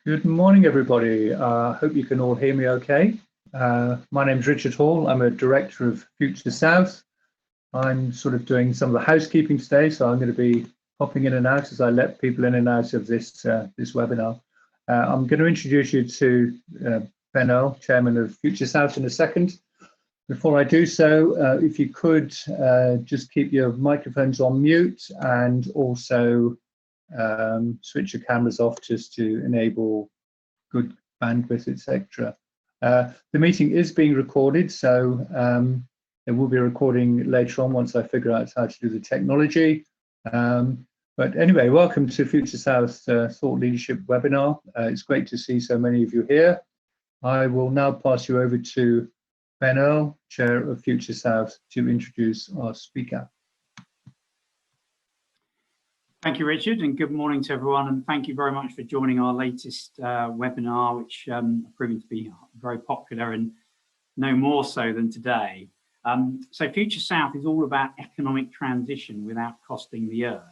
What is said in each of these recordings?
Good morning, everybody. Hope you can all hear me okay. My name is Richard Hall. I'm a director of Future South. I'm sort of doing some of the housekeeping today, so I'm going to be popping in and out as I let people in and out of this webinar. I'm going to introduce you to Ben Earl, Chairman of Future South, in a second. Before I do so, if you could just keep your microphones on mute and also switch your cameras off just to enable good bandwidth, etc. The meeting is being recorded, so there will be a recording later on once I figure out how to do the technology. But anyway, welcome to Future South Thought Leadership webinar. It's great to see so many of you here. I will now pass you over to Ben Earl, Chair of Future South, to introduce our speaker. Thank you, Richard, and good morning to everyone, and thank you very much for joining our latest webinar, which are proving to be very popular and no more so than today. So Future South is all about economic transition without costing the earth.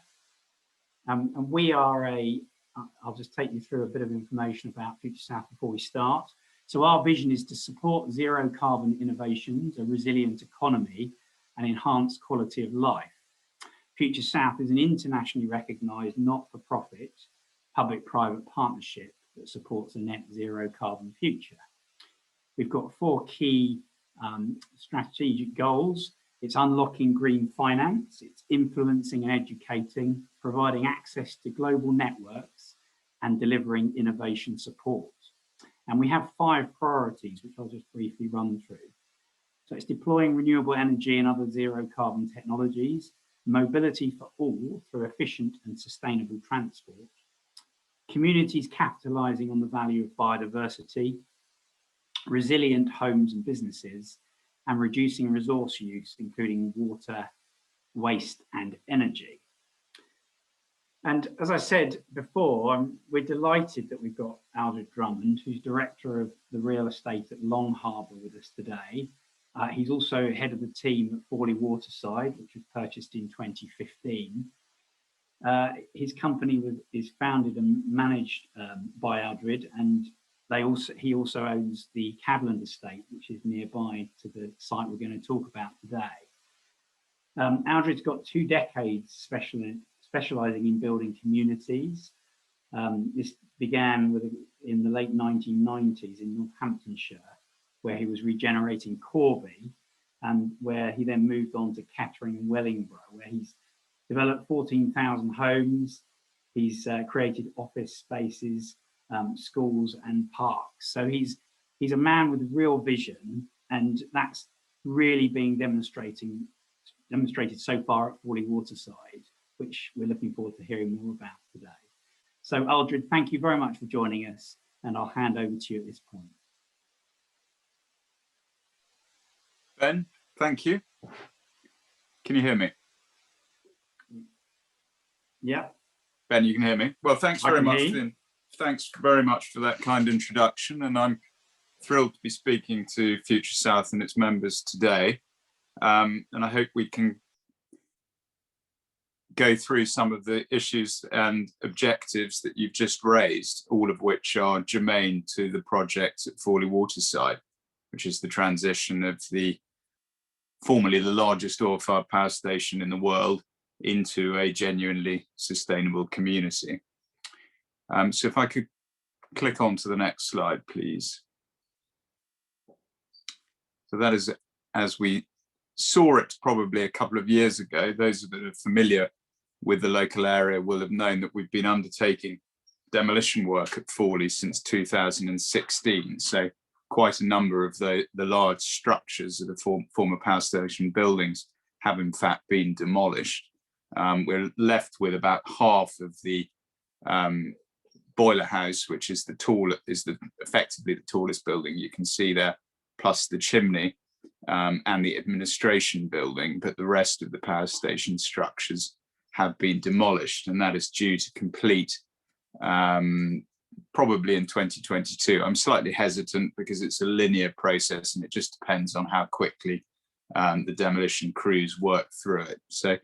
And we are I'll just take you through a bit of information about Future South before we start. So our vision is to support zero carbon innovations, a resilient economy, and enhanced quality of life. Future South is an internationally recognised not-for-profit public-private partnership that supports a net zero carbon future. We've got 4 key strategic goals. It's unlocking green finance, it's influencing and educating, providing access to global networks, and delivering innovation support. And we have 5 priorities, which I'll just briefly run through. So it's deploying renewable energy and other zero carbon technologies, mobility for all through efficient and sustainable transport, communities capitalising on the value of biodiversity, resilient homes and businesses, and reducing resource use, including water, waste and energy. And as I said before, we're delighted that we've got Aldred Drummond, who's Director of the Real Estate at Long Harbour, with us today. He's also head of the team at Fawley Waterside, which was purchased in 2015. His company is founded and managed by Aldred, and he also owns the Cadland Estate, which is nearby to the site we're going to talk about today. Aldred's got 2 decades specialising in building communities. This began in the late 1990s in Northamptonshire, where he was regenerating Corby, and where he then moved on to Kettering and Wellingborough, where he's developed 14,000 homes. He's created office spaces, schools and parks. So he's a man with real vision, and that's really being demonstrated so far at Fawley Waterside, which we're looking forward to hearing more about today. So Aldred, thank you very much for joining us, and I'll hand over to you at this point. Ben, thank you. Can you hear me? Yeah. Ben, you can hear me? Well, thanks very much for that kind introduction, and I'm thrilled to be speaking to Future South and its members today. And I hope we can go through some of the issues and objectives that you've just raised, all of which are germane to the project at Fawley Waterside, which is the transition of formerly the largest oil-fired power station in the world into a genuinely sustainable community. So if I could click on to the next slide, please. So that is, as we saw it probably a couple of years ago, those that are familiar with the local area will have known that we've been undertaking demolition work at Fawley since 2016. So quite a number of the large structures of the former power station buildings have in fact been demolished. We're left with about half of the boiler house, which is effectively the tallest building you can see there, plus the chimney and the administration building, but the rest of the power station structures have been demolished, and that is due to complete probably in 2022. I'm slightly hesitant because it's a linear process and it just depends on how quickly the demolition crews work through it. So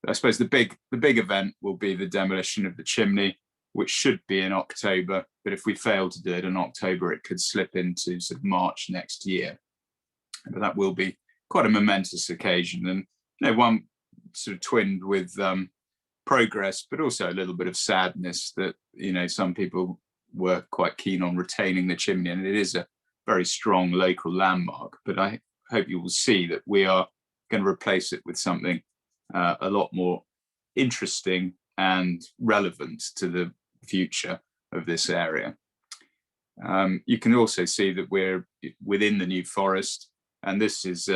I suppose the big event will be the demolition of the chimney, which should be in October. But if we fail to do it in October, it could slip into sort of March next year. But that will be quite a momentous occasion, and one sort of twinned with progress, but also a little bit of sadness that some people were quite keen on retaining the chimney, and it is a very strong local landmark. But I hope you will see that we are going to replace it with something a lot more interesting and relevant to the future of this area. You can also see that we're within the New Forest, and this is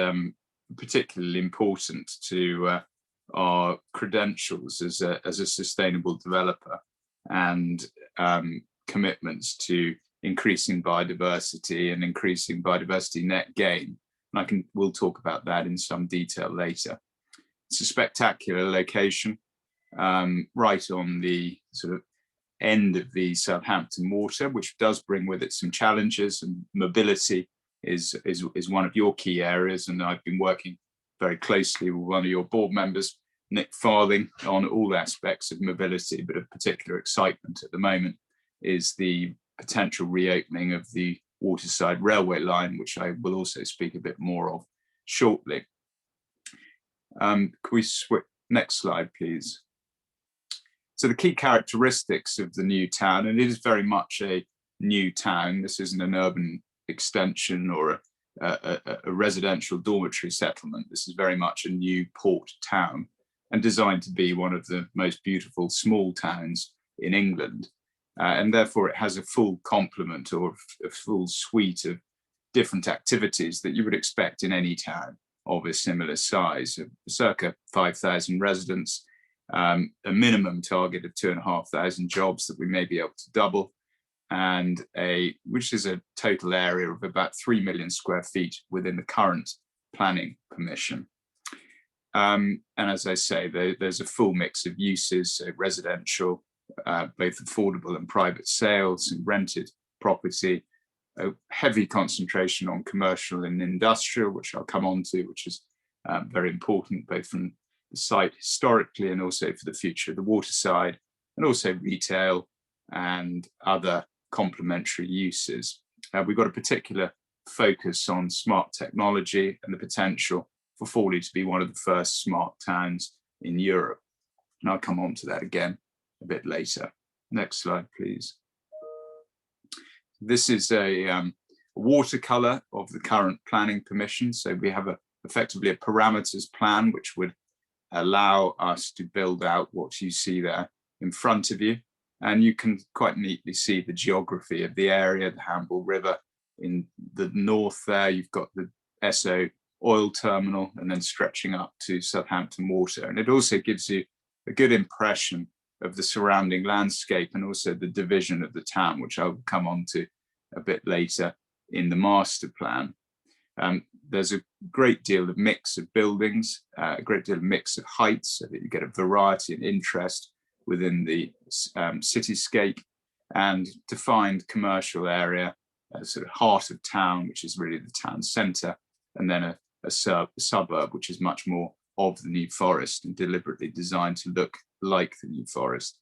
particularly important to our credentials as a sustainable developer, and commitments to increasing biodiversity and increasing biodiversity net gain. And we'll talk about that in some detail later. It's a spectacular location, right on the sort of end of the Southampton Water, which does bring with it some challenges, and mobility is one of your key areas. And I've been working very closely with one of your board members, Nick Farthing, on all aspects of mobility, but of particular excitement at the moment is the potential reopening of the Waterside railway line, which I will also speak a bit more of shortly. Can we switch? Next slide, please. So the key characteristics of the new town, and it is very much a new town. This isn't an urban extension or a residential dormitory settlement. This is very much a new port town, and designed to be one of the most beautiful small towns in England. And therefore it has a full complement, or a full suite of different activities that you would expect in any town of a similar size, circa 5,000 residents, a minimum target of 2,500 jobs that we may be able to double, and which is a total area of about 3 million square feet within the current planning permission. And as I say, there's a full mix of uses, so residential, both affordable and private sales, and rented property, a heavy concentration on commercial and industrial, which I'll come on to, which is very important, both from the site historically and also for the future of the waterside, and also retail and other complementary uses. We've got a particular focus on smart technology and the potential for Fawley to be one of the first smart towns in Europe. And I'll come on to that again a bit later. Next slide, please. This is a watercolor of the current planning permission. So we have effectively a parameters plan, which would allow us to build out what you see there in front of you. And you can quite neatly see the geography of the area, the Hamble River. In the north there, you've got the Esso oil terminal, and then stretching up to Southampton Water. And it also gives you a good impression of the surrounding landscape, and also the division of the town, which I'll come on to a bit later in the master plan. There's a great deal of mix of buildings, a great deal of mix of heights, so that you get a variety and interest within the cityscape, and defined commercial area, a sort of heart of town, which is really the town centre, and then a suburb, which is much more of the New Forest and deliberately designed to look like the New Forest.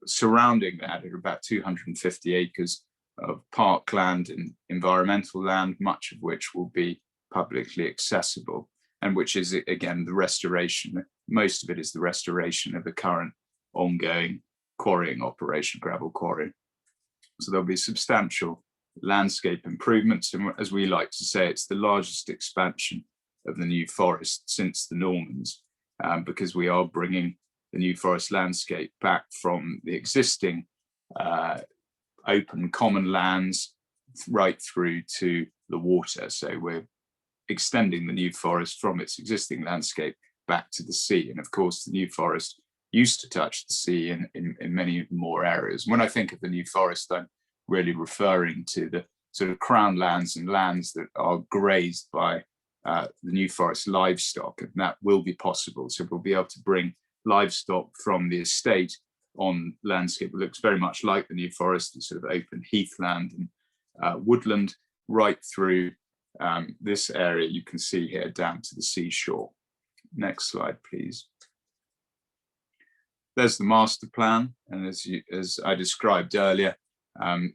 Surrounding that are about 250 acres of parkland and environmental land, much of which will be publicly accessible, and which is, again, the restoration. Most of it is the restoration of the current ongoing quarrying operation, gravel quarry. So there'll be substantial landscape improvements, and as we like to say, it's the largest expansion of the New Forest since the Normans, because we are bringing the New Forest landscape back from the existing open common lands right through to the water. So we're extending the New Forest from its existing landscape back to the sea. And of course, the New Forest used to touch the sea in many more areas. When I think of the New Forest, I'm really referring to the sort of crown lands and lands that are grazed by the New Forest livestock, and that will be possible. So we'll be able to bring livestock from the estate on landscape that looks very much like the New Forest, the sort of open heathland and woodland, right through this area you can see here down to the seashore. Next slide, please. there's the master plan, and as I described earlier,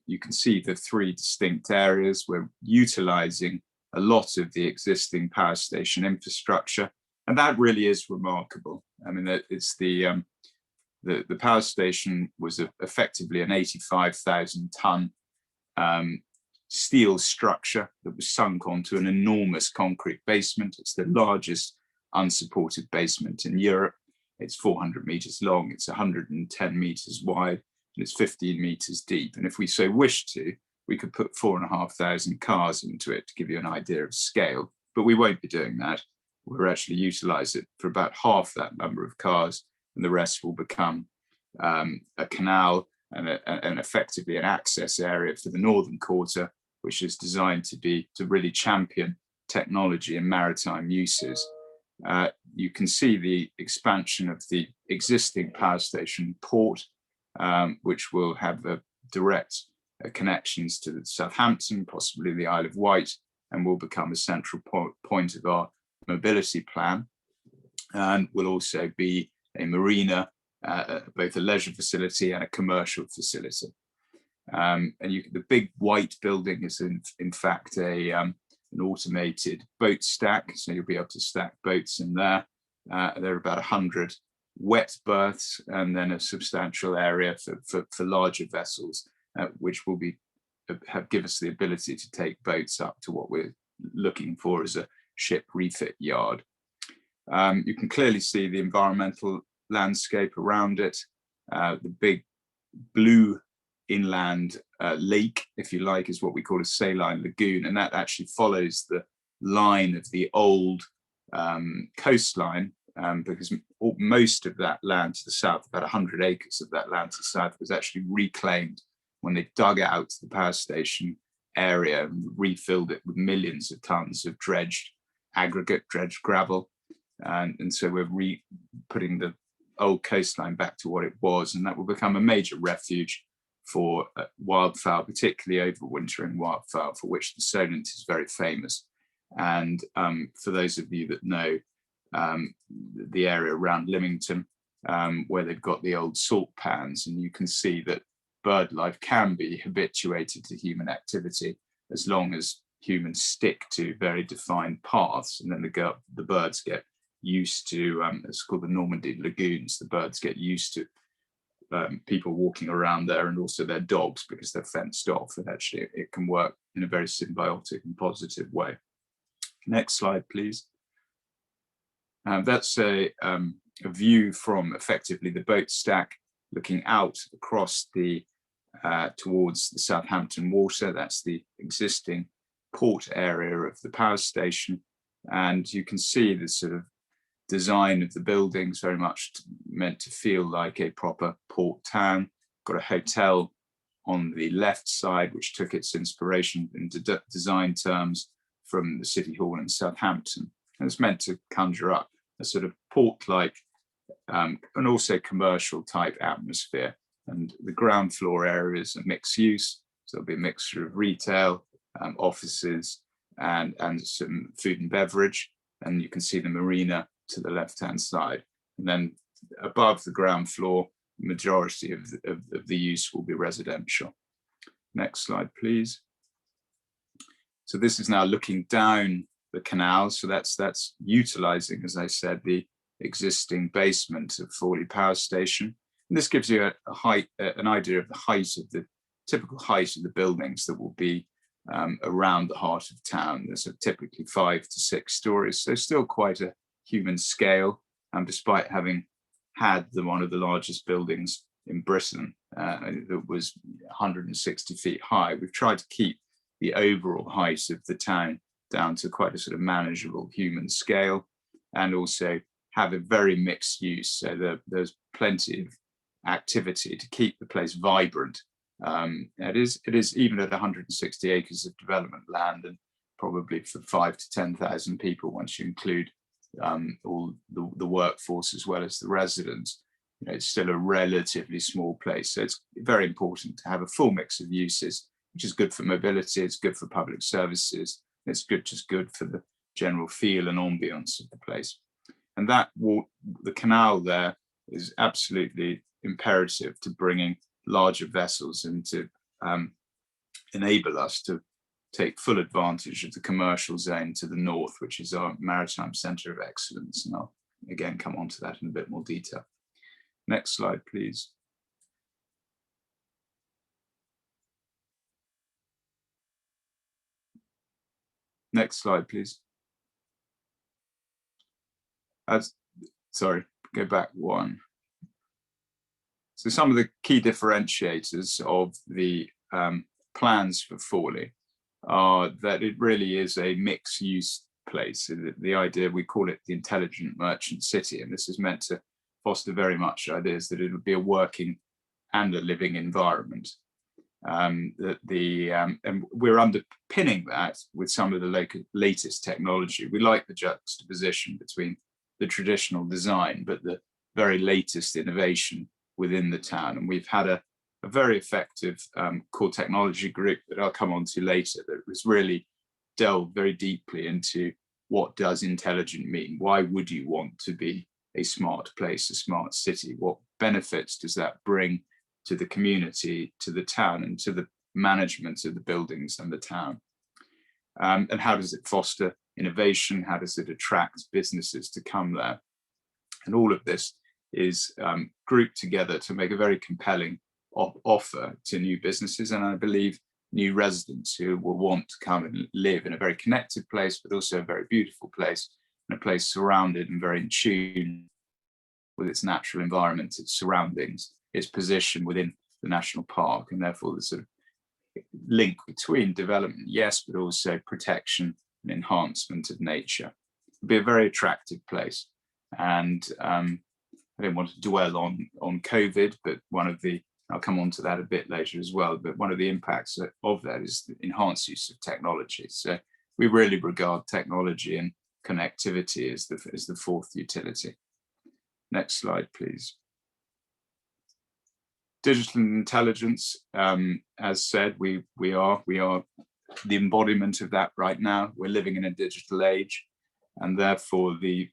you can see the three distinct areas. We're utilising a lot of the existing power station infrastructure, and that really is remarkable. I mean, it's the power station was effectively an 85,000 ton steel structure that was sunk onto an enormous concrete basement. It's the largest unsupported basement in Europe. It's 400 meters long, it's 110 meters wide, and it's 15 meters deep. And if we so wish to, we could put 4,500 cars into it to give you an idea of scale, but we won't be doing that. We'll actually utilize it for about half that number of cars, and the rest will become a canal and effectively an access area for the northern quarter, which is designed to really champion technology and maritime uses. You can see the expansion of the existing power station port, which will have direct connections to Southampton, possibly the Isle of Wight, and will become a central point of our mobility plan. And will also be a marina, both a leisure facility and a commercial facility. And the big white building is in fact an automated boat stack, so you'll be able to stack boats in there. There are about 100 wet berths, and then a substantial area for larger vessels, which will give us the ability to take boats up to what we're looking for as a ship refit yard. You can clearly see the environmental landscape around it, the big blue inland lake, if you like, is what we call a saline lagoon, and that actually follows the line of the old coastline, because most of that land to the south, about 100 acres of that land to the south, was actually reclaimed when they dug out the power station area and refilled it with millions of tons of dredged gravel. And so we're putting the old coastline back to what it was, and that will become a major refuge for wildfowl, particularly overwintering wildfowl, for which the Solent is very famous. And for those of you that know the area around Lymington, where they've got the old salt pans, and you can see that bird life can be habituated to human activity as long as humans stick to very defined paths, and then the birds get used to, it's called the Normandy lagoons, the birds get used to people walking around there, and also their dogs, because they're fenced off, and actually it can work in a very symbiotic and positive way. Next slide, please. That's a view from effectively the boat stack looking out across the towards the Southampton Water. That's the existing port area of the power station, and you can see the sort of design of the buildings, very much meant to feel like a proper port town. Got a hotel on the left side, which took its inspiration in design terms from the City Hall in Southampton, and it's meant to conjure up a sort of port-like and also commercial type atmosphere. And the ground floor areas are mixed use, so there'll be a mixture of retail, offices, and some food and beverage. And you can see the marina to the left-hand side. And then above the ground floor, the majority of the use will be residential. Next slide, please. So this is now looking down the canal. So that's utilizing, as I said, the existing basement of Fawley Power Station. And this gives you an idea of the height of the typical height of the buildings that will be around the heart of town. There's typically 5 to 6 stories, so still quite a human scale, despite having had one of the largest buildings in Britain that was 160 feet high. We've tried to keep the overall height of the town down to quite a sort of manageable human scale, and also have a very mixed use, so there's plenty of activity to keep the place vibrant. It is even at 160 acres of development land, and probably for 5 to 10,000 people once you include all the workforce as well as the residents. You know, it's still a relatively small place, so it's very important to have a full mix of uses, which is good for mobility, it's good for public services, it's just good for the general feel and ambience of the place. And the canal there is absolutely imperative to bringing larger vessels and to enable us to take full advantage of the commercial zone to the north, which is our maritime centre of excellence. And I'll again come on to that in a bit more detail. Next slide, please. Next slide, please. Sorry, go back one. So some of the key differentiators of the plans for Fawley are that it really is a mixed use place. The idea, we call it the intelligent merchant city, and this is meant to foster very much ideas that it would be a working and a living environment. And we're underpinning that with some of the latest technology. We like the juxtaposition between the traditional design, but the very latest innovation within the town. And we've had a very effective core technology group that I'll come on to later that was really delved very deeply into what does intelligent mean? Why would you want to be a smart place, a smart city? What benefits does that bring to the community, to the town, and to the management of the buildings and the town? And how does it foster innovation? How does it attract businesses to come there? And all of this is grouped together to make a very compelling offer to new businesses, and I believe new residents who will want to come and live in a very connected place, but also a very beautiful place, and a place surrounded and very in tune with its natural environment, its surroundings, its position within the national park, and therefore the sort of link between development, yes, but also protection and enhancement of nature. It'll be a very attractive place. And I don't want to dwell on COVID, but I'll come on to that a bit later as well, but one of the impacts of that is the enhanced use of technology. So we really regard technology and connectivity as the fourth utility. Next slide, please. Digital intelligence, as said, we are the embodiment of that right now. We're living in a digital age, and therefore the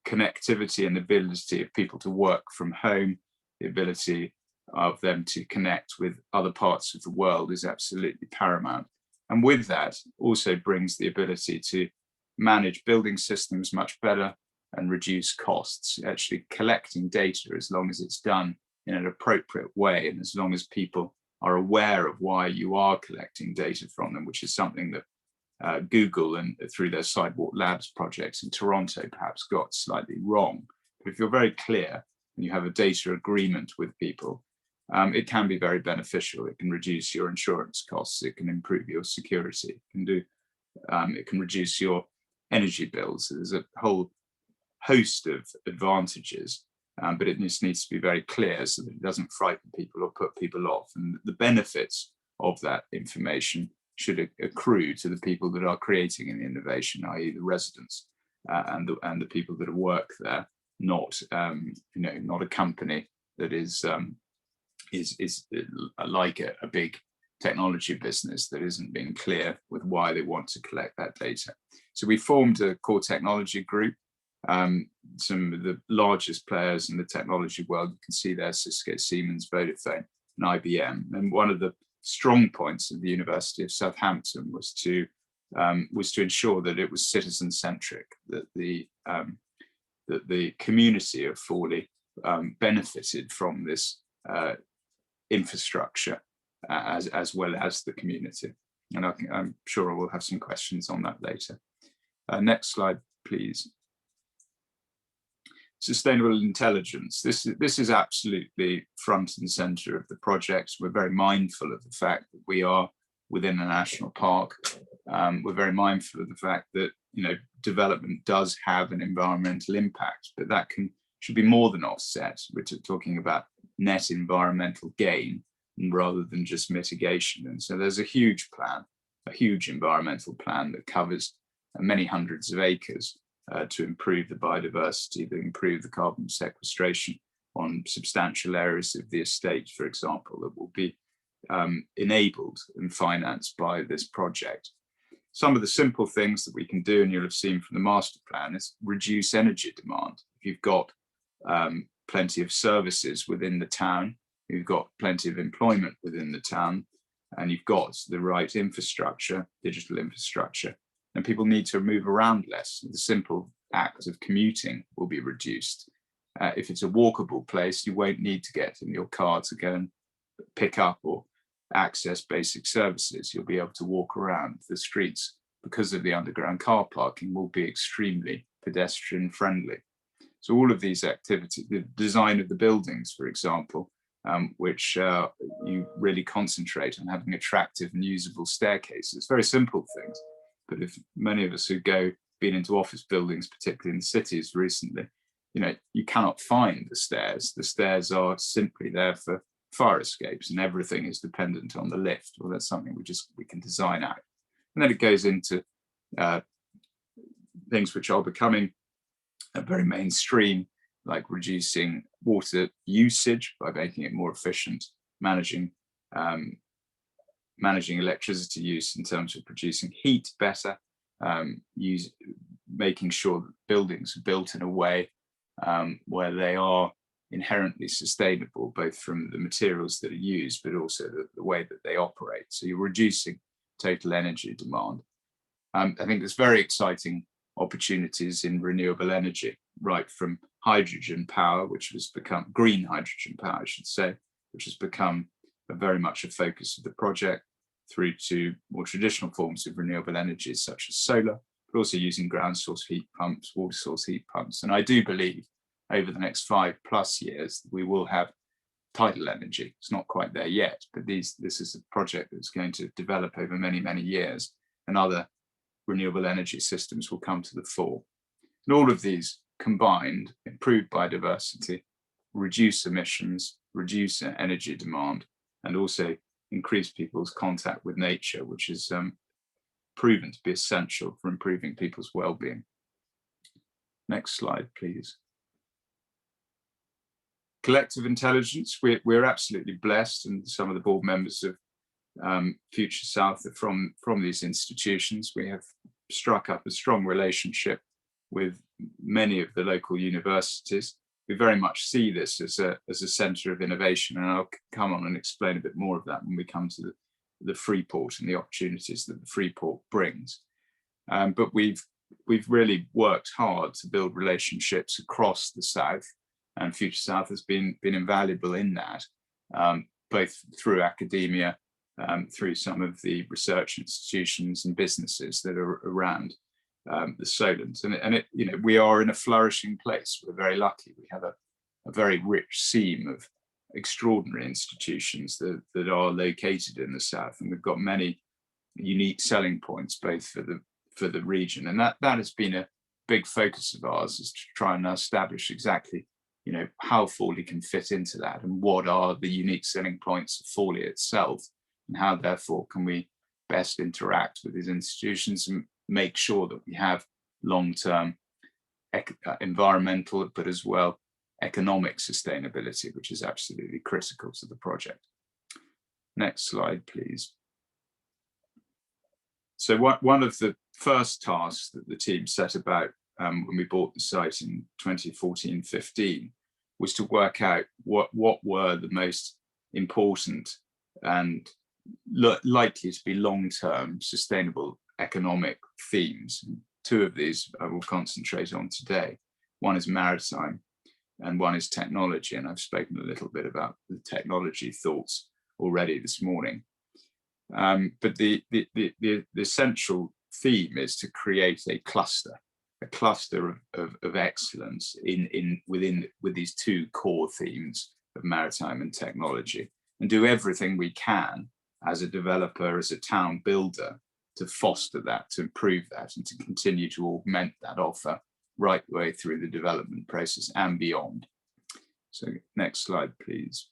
connectivity and ability of people to work from home, the ability of them to connect with other parts of the world is absolutely paramount. And with that also brings the ability to manage building systems much better and reduce costs. Actually collecting data, as long as it's done in an appropriate way, and as long as people are aware of why you are collecting data from them, which is something that Google and through their Sidewalk Labs projects in Toronto perhaps got slightly wrong. But if you're very clear and you have a data agreement with people, it can be very beneficial. It can reduce your insurance costs. It can improve your security. It can reduce your energy bills. There's a whole host of advantages, but it just needs to be very clear so that it doesn't frighten people or put people off. And the benefits of that information should accrue to the people that are creating an innovation, i.e. the residents and the people that work there, not not a company that is like a big technology business that isn't being clear with why they want to collect that data. So we formed a core technology group. Some of the largest players in the technology world, you can see there, Cisco, Siemens, Vodafone, and IBM. And one of the strong points of the University of Southampton was to ensure that it was citizen-centric, that the community of Fawley benefited from this infrastructure as well as the community. And I'm sure we'll have some questions on that later. Next slide, please. Sustainable intelligence. This is absolutely front and center of the project. We're very mindful of the fact that we are within a national park. We're very mindful of the fact that development does have an environmental impact, but that should be more than offset. We're talking about net environmental gain rather than just mitigation. And so there's a huge plan, a huge environmental plan that covers many hundreds of acres to improve the biodiversity, to improve the carbon sequestration on substantial areas of the estate, for example, that will be enabled and financed by this project. Some of the simple things that we can do, and you'll have seen from the master plan, is reduce energy demand. If you've got plenty of services within the town, you've got plenty of employment within the town, and you've got the right infrastructure, digital infrastructure, and people need to move around less. The simple act of commuting will be reduced. If it's a walkable place, you won't need to get in your car to go and pick up or access basic services. You'll be able to walk around. The streets, because of the underground car parking, will be extremely pedestrian friendly. So all of these activities, the design of the buildings, for example, which you really concentrate on having attractive and usable staircases, very simple things. But if many of us who been into office buildings, particularly in the cities recently, you cannot find the stairs. The stairs are simply there for fire escapes, and everything is dependent on the lift. Well, that's something we can design out. And then it goes into things which are becoming very mainstream, like reducing water usage by making it more efficient, managing electricity use in terms of producing heat better, making sure that buildings are built in a way where they are inherently sustainable, both from the materials that are used, but also the way that they operate. So you're reducing total energy demand. I think there's very exciting opportunities in renewable energy, right from hydrogen power, which has become green hydrogen power, I should say, which has become very much a focus of the project, through to more traditional forms of renewable energy, such as solar, but also using ground source heat pumps, water source heat pumps. And I do believe over the next 5+ years, we will have tidal energy. It's not quite there yet, but this is a project that's going to develop over many, many years, and other renewable energy systems will come to the fore. And all of these combined improve biodiversity, reduce emissions, reduce energy demand, and also increase people's contact with nature, which is proven to be essential for improving people's well-being. Next slide, please. Collective intelligence, we're absolutely blessed, and some of the board members of Future South are from these institutions. We have struck up a strong relationship with many of the local universities. We very much see this as a centre of innovation, and I'll come on and explain a bit more of that when we come to the Freeport and the opportunities that the Freeport brings. But we've really worked hard to build relationships across the South, and Future South has been invaluable in that, both through academia, through some of the research institutions and businesses that are around the Solent. And we are in a flourishing place. We're very lucky. We have a very rich seam of extraordinary institutions that are located in the South, and we've got many unique selling points both for the region. And that has been a big focus of ours, is to try and establish exactly how Fawley can fit into that, and what are the unique selling points of Fawley itself, and how therefore can we best interact with these institutions and make sure that we have long-term environmental, but as well economic sustainability, which is absolutely critical to the project. Next slide, please. So one of the first tasks that the team set about when we bought the site in 2014-15 was to work out what were the most important and likely to be long-term sustainable economic themes. Two of these I will concentrate on today. One is maritime and one is technology, and I've spoken a little bit about the technology thoughts already this morning. But the central theme is to create a cluster of excellence with these two core themes of maritime and technology, and do everything we can as a developer, as a town builder, to foster that, to improve that, and to continue to augment that offer right the way through the development process and beyond. So next slide, please.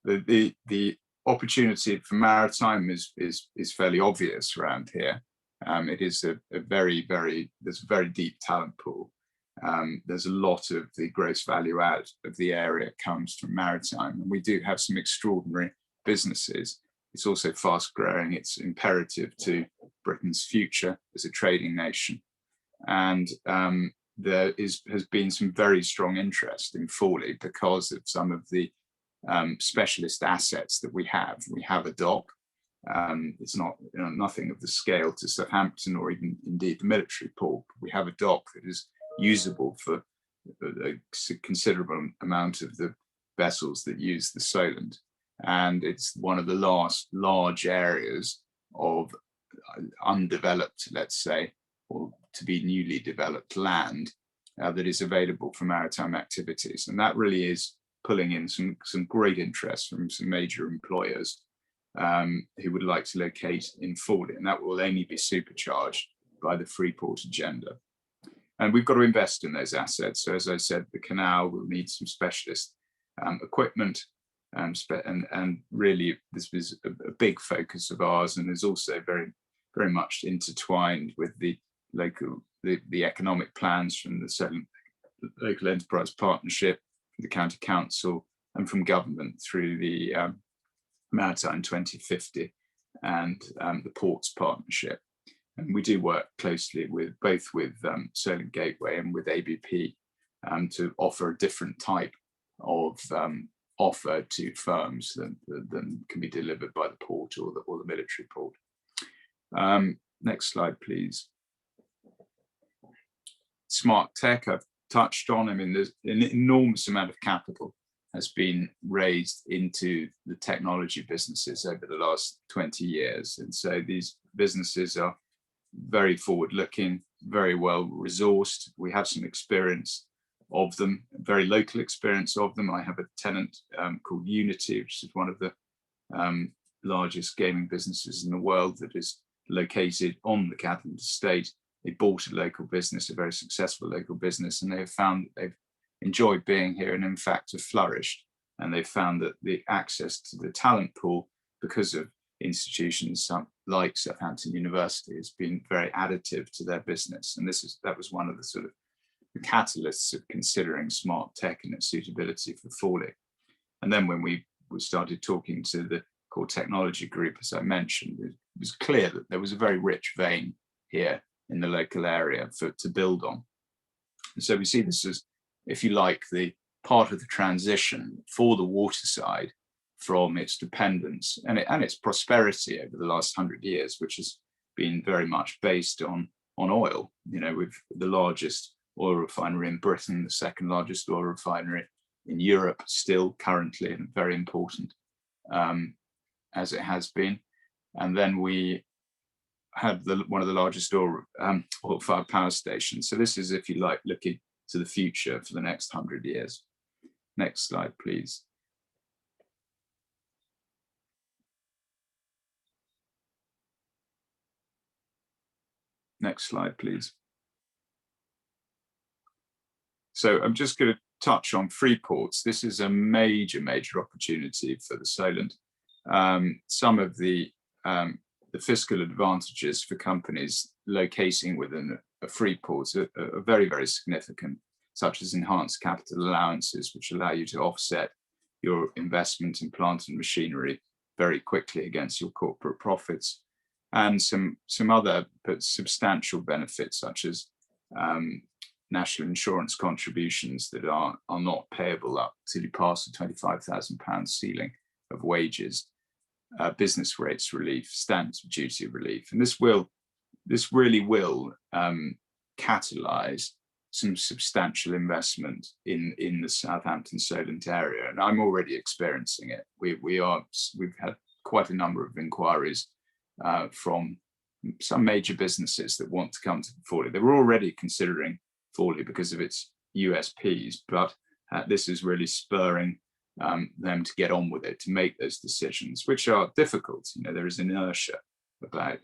The opportunity for maritime is fairly obvious around here. It is there's a very deep talent pool. There's a lot of the gross value add of the area comes from maritime, and we do have some extraordinary businesses. It's also fast growing. It's imperative to Britain's future as a trading nation. And has been some very strong interest in Fawley because of some of the specialist assets that we have. We have a dock. It's not nothing of the scale to Southampton or even indeed the military port. We have a dock that is usable for a considerable amount of the vessels that use the Solent, and it's one of the last large areas of undeveloped, let's say, or to be newly developed land that is available for maritime activities, and that really is pulling in some great interest from some major employers who would like to locate in Fawley, and that will only be supercharged by the Freeport agenda. And we've got to invest in those assets. So as I said, the canal will need some specialist equipment, and really this was a big focus of ours, and is also very, very much intertwined with the economic plans from the Local Enterprise Partnership, the County Council, and from government through the Maritime 2050 and the Ports Partnership. And we do work closely with both Solent Gateway and with ABP to offer a different type of offer to firms than can be delivered by the port or the military port. Next slide, please. Smart tech, I've touched on. I mean, there's an enormous amount of capital has been raised into the technology businesses over the last 20 years. And so these businesses are very forward-looking, very well resourced. We have some experience of them, very local experience of them. I have a tenant called Unity, which is one of the largest gaming businesses in the world, that is located on the Cadland Estate. They bought a local business, a very successful local business, and they have found that they've enjoyed being here and in fact have flourished. And they've found that the access to the talent pool, because of institutions like Southampton University, has been very additive to their business. And that was one of the sort of the catalysts of considering smart tech and its suitability for Fawley. And then when we started talking to the core technology group, as I mentioned, it was clear that there was a very rich vein here in the local area to build on. And so we see this as, if you like, the part of the transition for the waterside from its dependence and its prosperity over the last 100 years, which has been very much based on oil. You know, with the largest oil refinery in Britain, the second largest oil refinery in Europe, still currently, and very important as it has been. And then we had one of the largest oil-fired power stations. So this is, if you like, looking to the future for the next 100 years. Next slide, please. Next slide, please. So I'm just going to touch on Freeports. This is a major, major opportunity for the Solent. Some of the fiscal advantages for companies locating within a Freeport are very, very significant, such as enhanced capital allowances, which allow you to offset your investment in plant and machinery very quickly against your corporate profits, and some other but substantial benefits, such as national insurance contributions that are not payable up till you pass the £25,000 ceiling of wages, business rates relief, stamp duty relief, and this really will catalyse some substantial investment in the Southampton Solent area, and I'm already experiencing it. We've had quite a number of inquiries from some major businesses that want to come to Fawley. They were already considering Fawley because of its USPs, but this is really spurring them to get on with it, to make those decisions, which are difficult. You know, there is inertia about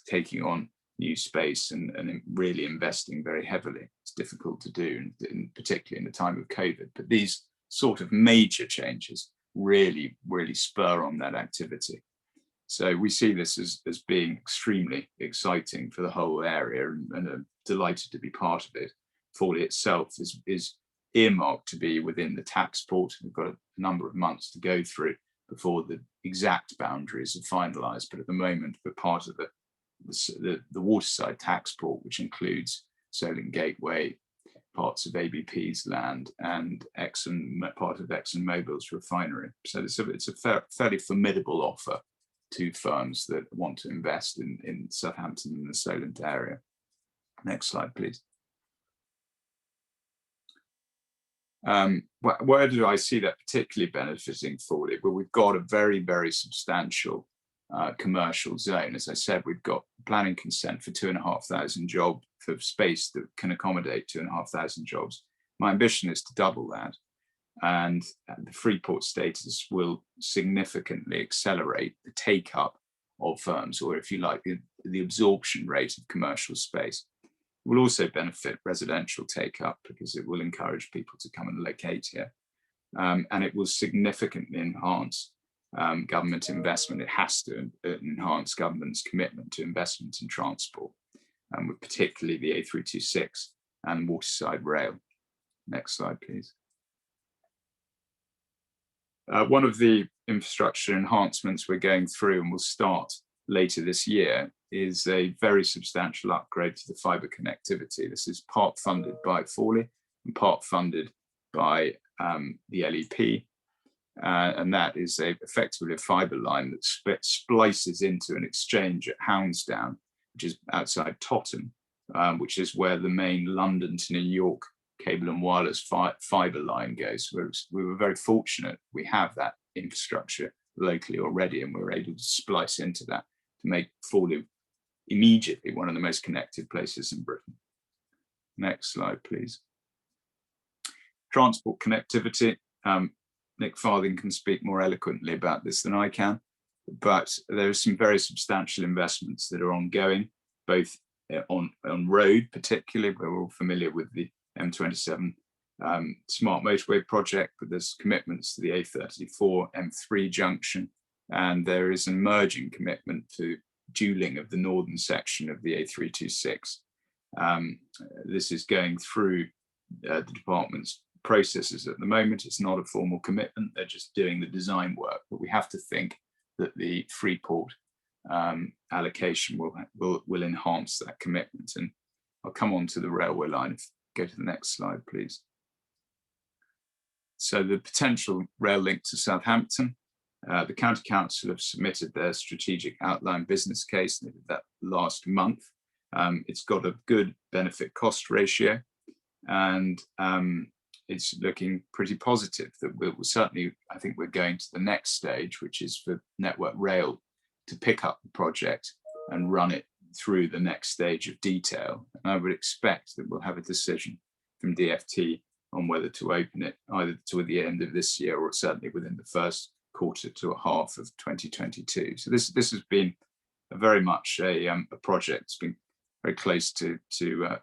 taking on new space and really investing very heavily. It's difficult to do, particularly in the time of COVID. But these sort of major changes really, really spur on that activity. So we see this as being extremely exciting for the whole area, and are delighted to be part of it. Fawley itself is earmarked to be within the tax port. We've got a number of months to go through before the exact boundaries are finalised. But at the moment, we're part of the waterside tax port, which includes Solent Gateway, parts of ABP's land, and part of ExxonMobil's refinery. So it's a fairly formidable offer to firms that want to invest in Southampton and the Solent area. Next slide, please. Where do I see that particularly benefiting Fawley? Well, we've got a very, very substantial commercial zone. As I said, we've got planning consent for 2,500 jobs, for space that can accommodate 2,500 jobs. My ambition is to double that, and the Freeport status will significantly accelerate the take-up of firms, or if you like, the absorption rate of commercial space. It will also benefit residential take-up because it will encourage people to come and locate here, and it will significantly enhance government investment. It has to enhance government's commitment to investment in transport, with particularly the A326 and Waterside Rail. Next slide, please. One of the infrastructure enhancements we're going through and will start later this year is a very substantial upgrade to the fibre connectivity. This is part funded by Fawley and part funded by the LEP. And that is effectively a fibre line that splices into an exchange at Hounsdown, which is outside Tottenham, which is where the main London to New York cable and wireless fibre line goes. We were very fortunate we have that infrastructure locally already, and we were able to splice into that to make Fawley immediately one of the most connected places in Britain. Next slide, please. Transport connectivity. Nick Farthing can speak more eloquently about this than I can, but there are some very substantial investments that are ongoing, both on road, particularly, where we're all familiar with the M27 smart motorway project, but there's commitments to the A34 M3 junction, and there is an emerging commitment to dualling of the northern section of the A326. This is going through the department's processes at the moment. It's not a formal commitment, they're just doing the design work, but we have to think that the Freeport allocation will enhance that commitment. And I'll come on to the railway line. Go to the next slide, please. So the potential rail link to Southampton, the County Council have submitted their strategic outline business case. They did that last month. It's got a good benefit cost ratio, and it's looking pretty positive that we'll certainly, I think we're going to the next stage, which is for Network Rail to pick up the project and run it through the next stage of detail. And I would expect that we'll have a decision from DfT on whether to open it either toward the end of this year or certainly within the first quarter to a half of 2022. So this has been very much a project that's been very close to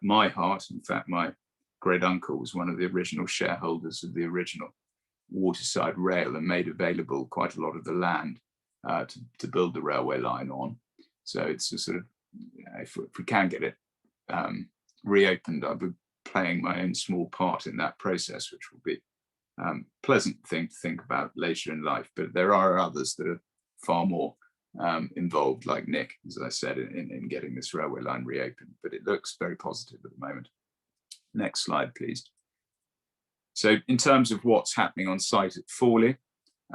my heart. In fact, my great uncle was one of the original shareholders of the original Waterside Rail and made available quite a lot of the land to build the railway line on. So it's a sort of, if we can get it reopened, I'll be playing my own small part in that process, which will be a pleasant thing to think about later in life. But there are others that are far more involved, like Nick, as I said, in getting this railway line reopened. But it looks very positive at the moment. Next slide, please. So in terms of what's happening on site at Fawley,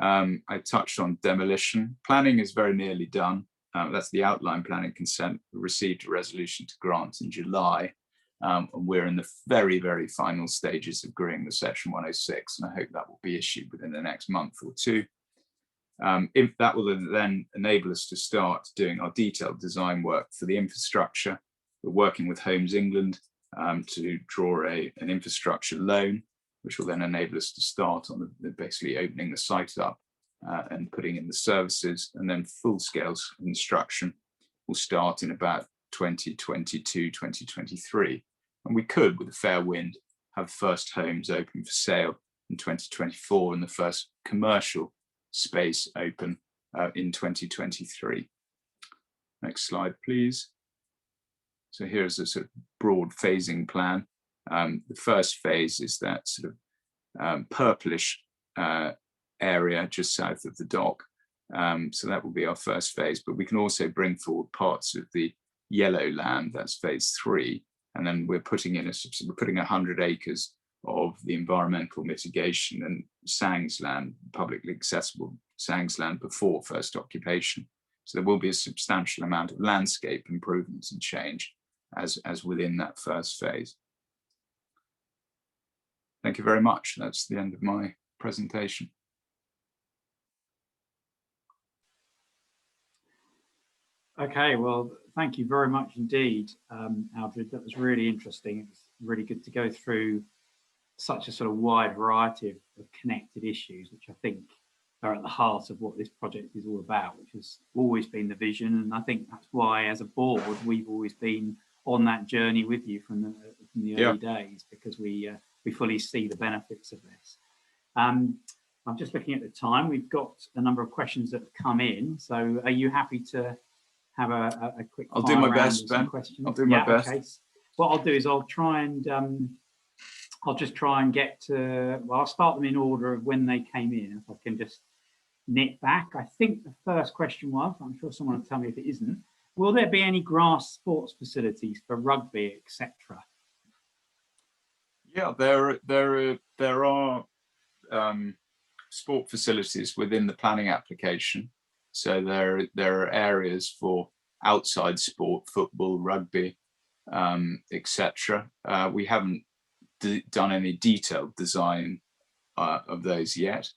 I touched on demolition. Planning is very nearly done. That's the outline planning consent. We received a resolution to grant in July. And we're in the very, very final stages of agreeing with Section 106, and I hope that will be issued within the next month or two. If that will then enable us to start doing our detailed design work for the infrastructure. We're working with Homes England to draw an infrastructure loan, which will then enable us to start on basically opening the site up and putting in the services, and then full-scale construction will start in about 2022, 2023. And we could, with a fair wind, have first homes open for sale in 2024 and the first commercial space open in 2023. Next slide, please. So here's a sort of broad phasing plan. The first phase is that sort of purplish area just south of the dock. So that will be our first phase, but we can also bring forward parts of the yellow land, that's phase 3, and then we're putting 100 acres of the environmental mitigation and SANGS land, publicly accessible SANGS land, before first occupation. So there will be a substantial amount of landscape improvements and change as within that first phase. Thank you very much. That's the end of my presentation. Okay, well, thank you very much indeed, Aldred. That was really interesting. It was really good to go through such a sort of wide variety of connected issues, which I think are at the heart of what this project is all about, which has always been the vision. And I think that's why, as a board, we've always been on that journey with you from the early days, because we fully see the benefits of this. I'm just looking at the time. We've got a number of questions that have come in. So are you happy to have a quick I'll do my best, Ben. I'll do my best. Okay. What I'll do is I'll try and I'll just try and get to, well, I'll start them in order of when they came in, if I can just knit back. I think the first question was, I'm sure someone will tell me if it isn't, will there be any grass sports facilities for rugby, etc.? Yeah, there are sport facilities within the planning application. So there are areas for outside sport, football, rugby, etc. We haven't done any detailed design of those yet,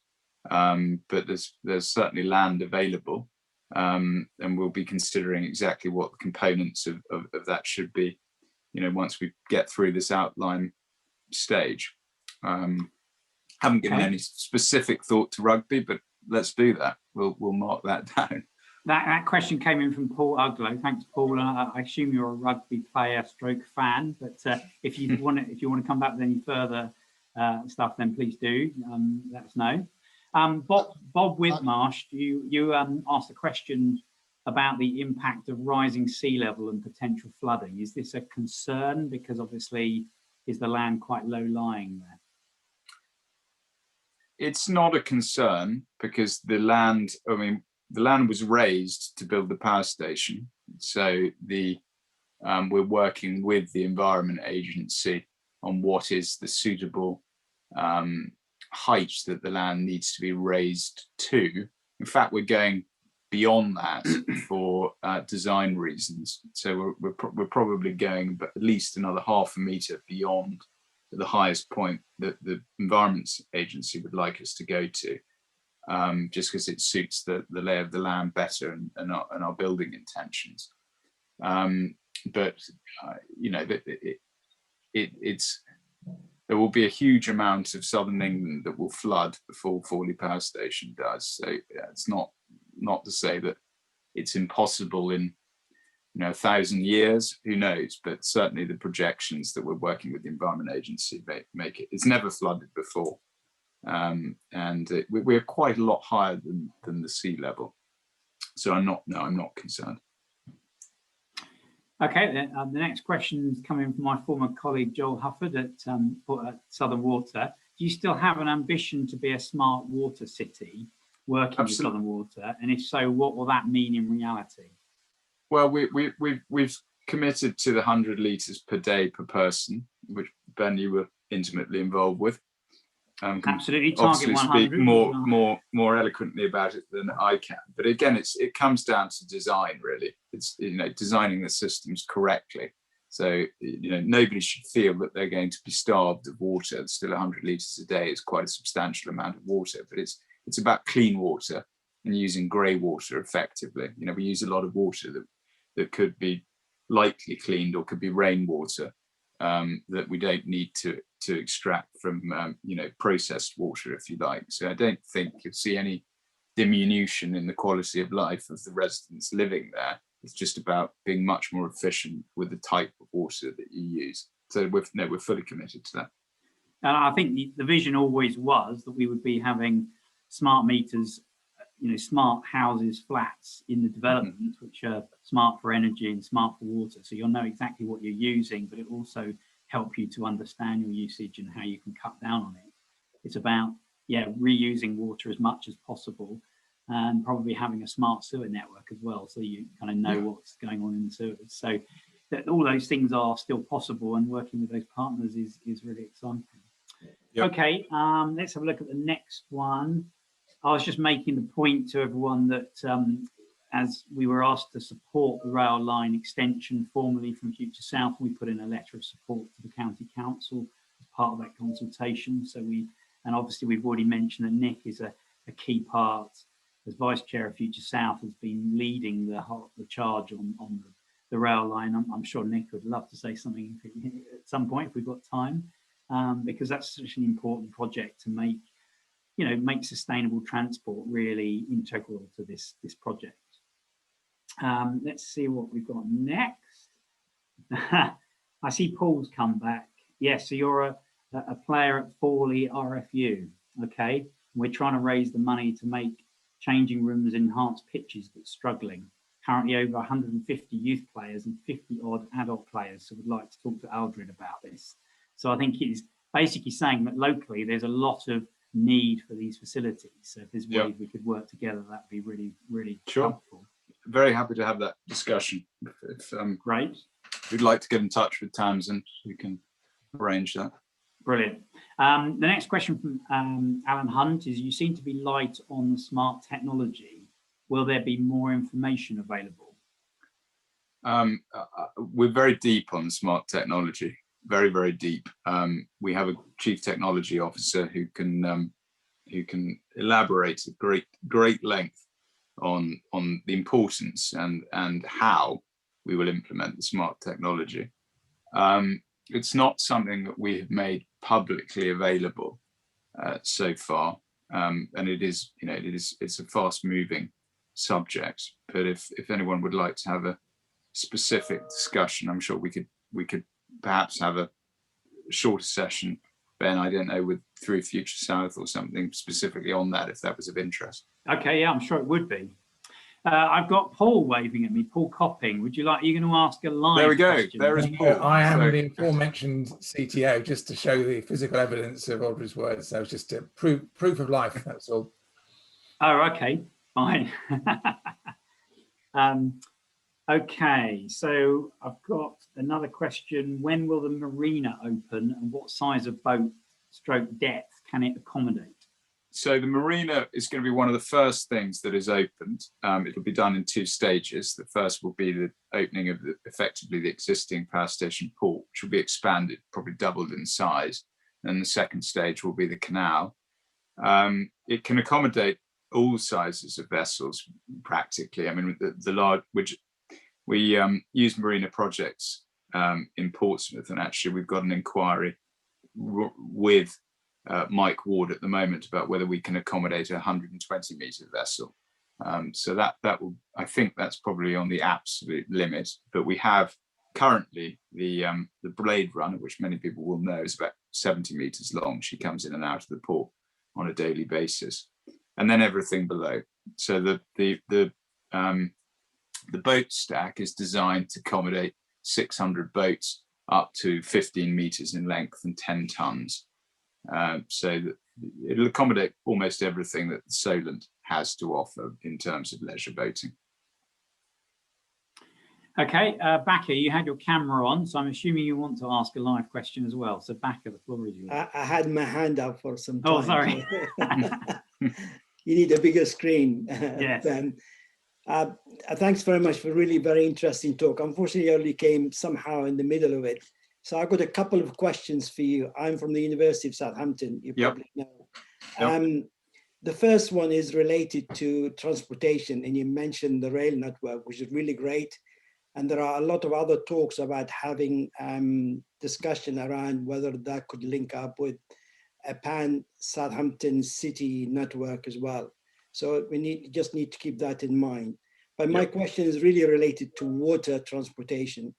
but there's certainly land available, and we'll be considering exactly what the components of that should be, you know, once we get through this outline stage. Haven't given any specific thought to rugby, but let's do that. We'll mark that down. That question came in from Paul Uglow. Thanks, Paul. I assume you're a rugby player stroke fan, but if you want to come back with any further stuff, then please do let us know. Bob Whitmarsh, you asked a question about the impact of rising sea level and potential flooding. Is this a concern? Because obviously, is the land quite low lying there? It's not a concern, because the land was raised to build the power station. So we're working with the Environment Agency on what is the suitable height that the land needs to be raised to. In fact, we're going beyond that for design reasons. So we're probably going at least another ½ a metre beyond the highest point that the Environment Agency would like us to go to, just because it suits the lay of the land better and our building intentions. But you know, there will be a huge amount of southern England that will flood before Fawley Power Station does. So yeah, it's not to say that it's impossible in 1,000 years, who knows, but certainly the projections that we're working with the Environment Agency make it. It's never flooded before, and we're quite a lot higher than the sea level. So I'm not concerned. Okay, then the next question is coming from my former colleague Joel Hufford at Southern Water. Do you still have an ambition to be a smart water city working with Southern Water? And if so, what will that mean in reality? Well, we've committed to the 100 litres per day per person, which Ben, you were intimately involved with. Absolutely, target 100. Speak more eloquently about it than I can. But again, it comes down to design, really. It's designing the systems correctly. So nobody should feel that they're going to be starved of water. It's still 100 litres a day is quite a substantial amount of water, but it's about clean water and using grey water effectively. We use a lot of water that could be lightly cleaned or could be rainwater that we don't need to extract from processed water, if you like. So I don't think you'll see any diminution in the quality of life of the residents living there. It's just about being much more efficient with the type of water that you use. So we're fully committed to that. And I think the vision always was that we would be having smart meters, smart houses, flats in the development, which are smart for energy and smart for water. So you'll know exactly what you're using, but it will also help you to understand your usage and how you can cut down on it. It's about, reusing water as much as possible, and probably having a smart sewer network as well, so you kind of know what's going on in the sewers. So that all those things are still possible, and working with those partners is really exciting. Yep. Okay, let's have a look at the next one. I was just making the point to everyone that as we were asked to support the rail line extension formally from Future South, we put in a letter of support to the County Council as part of that consultation. So and obviously we've already mentioned that Nick is a key part, as Vice Chair of Future South, has been leading the charge on the rail line. I'm sure Nick would love to say something at some point if we've got time, because that's such an important project to make, make sustainable transport really integral to this project. Let's see what we've got next. I see Paul's come back. Yes, so you're a player at Fawley RFU. Okay, we're trying to raise the money to make changing rooms, enhanced pitches, but struggling. Currently over 150 youth players and 50 odd adult players. So we'd like to talk to Aldred about this. So I think he's basically saying that locally there's a lot of need for these facilities. So if there's ways we could work together, that'd be really, really helpful. Very happy to have that discussion. If great. We'd like to get in touch with Tamsin, we can arrange that. Brilliant. The next question from Alan Hunt is, you seem to be light on the smart technology. Will there be more information available? We're very deep on smart technology, very, very deep. We have a chief technology officer who can elaborate at great length on the importance and how we will implement the smart technology. It's not something that we have made publicly available so far, and it's a fast-moving subject. But if anyone would like to have a specific discussion, I'm sure we could perhaps have a shorter session, Ben, I don't know, through Future South or something specifically on that, if that was of interest. Okay, yeah, I'm sure it would be. I've got Paul waving at me, Paul Copping. Are you going to ask a live There we go. question? There is Paul. I am the aforementioned CTO, just to show the physical evidence of Aldred's words. So it's just a proof of life, that's all. Oh, okay, fine. Okay, so I've got another question. When will the marina open, and what size of boat stroke depth can it accommodate? So the marina is going to be one of the first things that is opened. It'll be done in 2 stages. The first will be the opening of effectively the existing power station port, which will be expanded, probably doubled in size. And the second stage will be the canal. It can accommodate all sizes of vessels practically. I mean, the large, which we use marina projects in Portsmouth, and actually we've got an inquiry with Mike Ward at the moment about whether we can accommodate a 120-metre vessel. So that will, I think that's probably on the absolute limit. But we have currently the Blade Runner, which many people will know is about 70 metres long. She comes in and out of the port on a daily basis, and then everything below. So the boat stack is designed to accommodate 600 boats up to 15 metres in length and 10 tonnes. So that it'll accommodate almost everything that Solent has to offer in terms of leisure boating. Okay, Backer, you had your camera on, so I'm assuming you want to ask a live question as well. So Backer, the floor is yours. I had my hand up for some time. Oh, sorry. You need a bigger screen, yes. Ben. Thanks very much for really very interesting talk. Unfortunately, I only came somehow in the middle of it. So I've got a couple of questions for you. I'm from the University of Southampton, you probably know. Yep. The first one is related to transportation, and you mentioned the rail network, which is really great. And there are a lot of other talks about having discussion around whether that could link up with a pan-Southampton city network as well. So we just need to keep that in mind. But my question is really related to water transportation.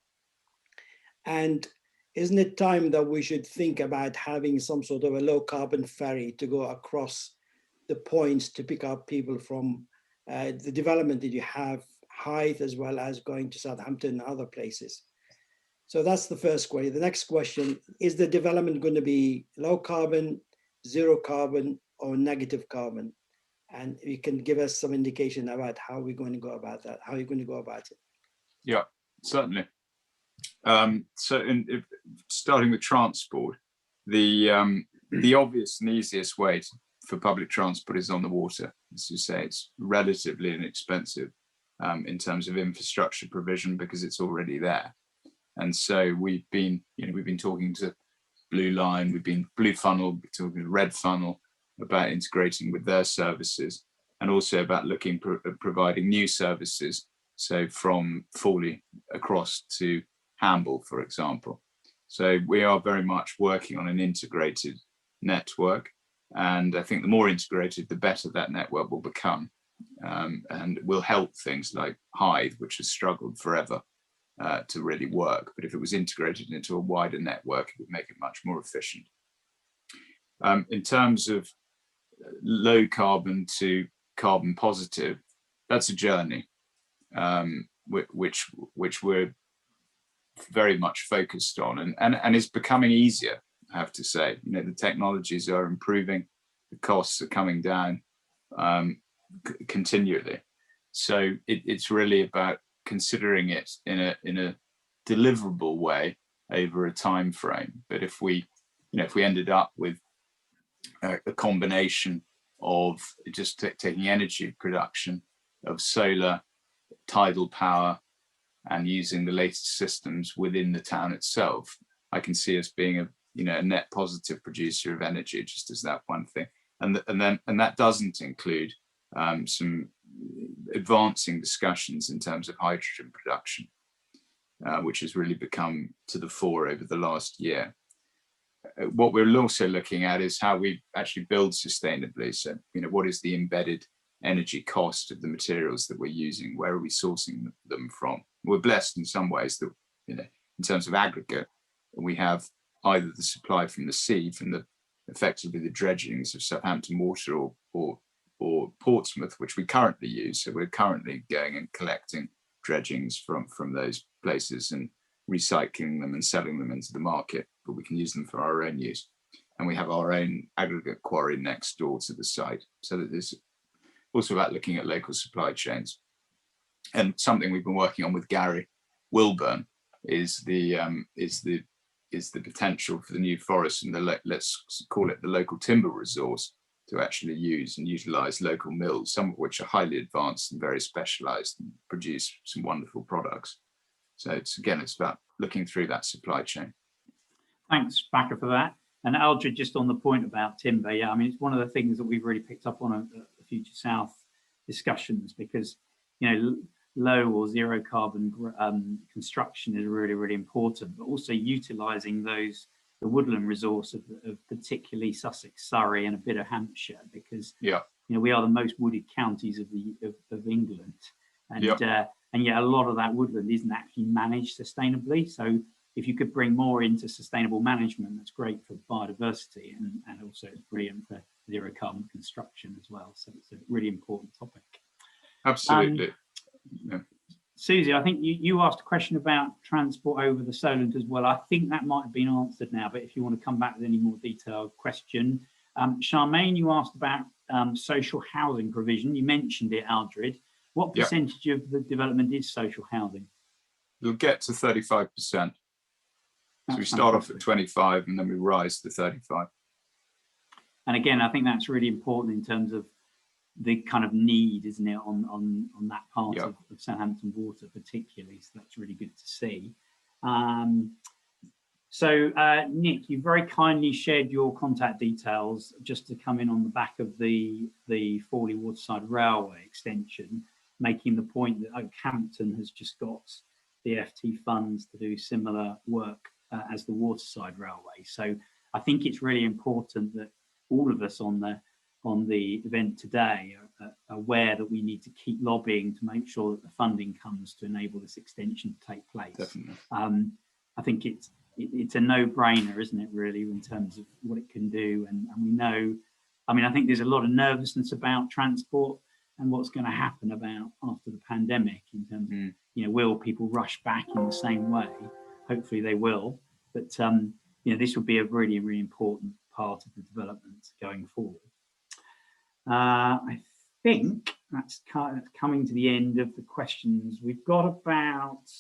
And isn't it time that we should think about having some sort of a low carbon ferry to go across the points to pick up people from the development that you have, Hythe, as well as going to Southampton and other places? So that's the first question. The next question, is the development going to be low carbon, zero carbon, or negative carbon? And you can give us some indication about how we're going to go about that, how you're going to go about it. Yeah, certainly. Starting with transport, the obvious and easiest way for public transport is on the water. As you say, it's relatively inexpensive in terms of infrastructure provision because it's already there. And so we've been talking to Blue Line, we've been Blue Funnel, we've been talking to Red Funnel about integrating with their services, and also about looking at providing new services. So from Fawley across to Hamble, for example. So we are very much working on an integrated network. And I think the more integrated, the better that network will become. And will help things like Hythe, which has struggled forever to really work. But if it was integrated into a wider network, it would make it much more efficient. In terms of low carbon to carbon positive, that's a journey, which we're very much focused on, and is becoming easier, I have to say. The technologies are improving, the costs are coming down continually. So it's really about considering it in a deliverable way over a time frame. But if we ended up with a combination of just taking energy production of solar, tidal power, and using the latest systems within the town itself, I can see us being a net positive producer of energy, just as that one thing. And that doesn't include some advancing discussions in terms of hydrogen production, which has really become to the fore over the last year. What we're also looking at is how we actually build sustainably. So, what is the embedded energy cost of the materials that we're using? Where are we sourcing them from? We're blessed in some ways that, in terms of aggregate, we have either the supply from the sea, from effectively the dredgings of Southampton Water or Portsmouth, which we currently use. So we're currently going and collecting dredgings from those places and recycling them and selling them into the market, but we can use them for our own use. And we have our own aggregate quarry next door to the site. So that there's also about looking at local supply chains. And something we've been working on with Gary Wilburn is the potential for the New Forest and let's call it the local timber resource to actually use and utilize local mills, some of which are highly advanced and very specialized and produce some wonderful products. So it's about looking through that supply chain. Thanks, Backer, for that. And Aldred, just on the point about timber, it's one of the things that we've really picked up on at the Future South discussions, because low or zero carbon construction is really, really important, but also utilizing the woodland resource of particularly Sussex, Surrey, and a bit of Hampshire, because we are the most wooded counties of England, and yet a lot of that woodland isn't actually managed sustainably. So if you could bring more into sustainable management, that's great for biodiversity, and also it's brilliant for zero carbon construction as well. So it's a really important topic. Absolutely. Susie, I think you asked a question about transport over the Solent as well. I think that might have been answered now, but if you want to come back with any more detailed question. Charmaine, you asked about social housing provision. You mentioned it, Aldred. What percentage of the development is social housing? We'll get to 35%. So we start off at 25 and then we rise to 35. And again, I think that's really important in terms of the kind of need, isn't it, on that part of Southampton Water particularly. So that's really good to see. Nick, you very kindly shared your contact details just to come in on the back of the Fawley Waterside Railway extension, making the point that Oakhampton has just got the FT funds to do similar work as the Waterside Railway. So I think it's really important that all of us on the event today are aware that we need to keep lobbying to make sure that the funding comes to enable this extension to take place. Definitely. I think it's a no-brainer, isn't it, really, in terms of what it can do. And we know, I think there's a lot of nervousness about transport and what's going to happen after the pandemic in terms of, will people rush back in the same way? Hopefully they will. But, this will be a really, really important part of the development going forward. I think that's coming to the end of the questions. We've got about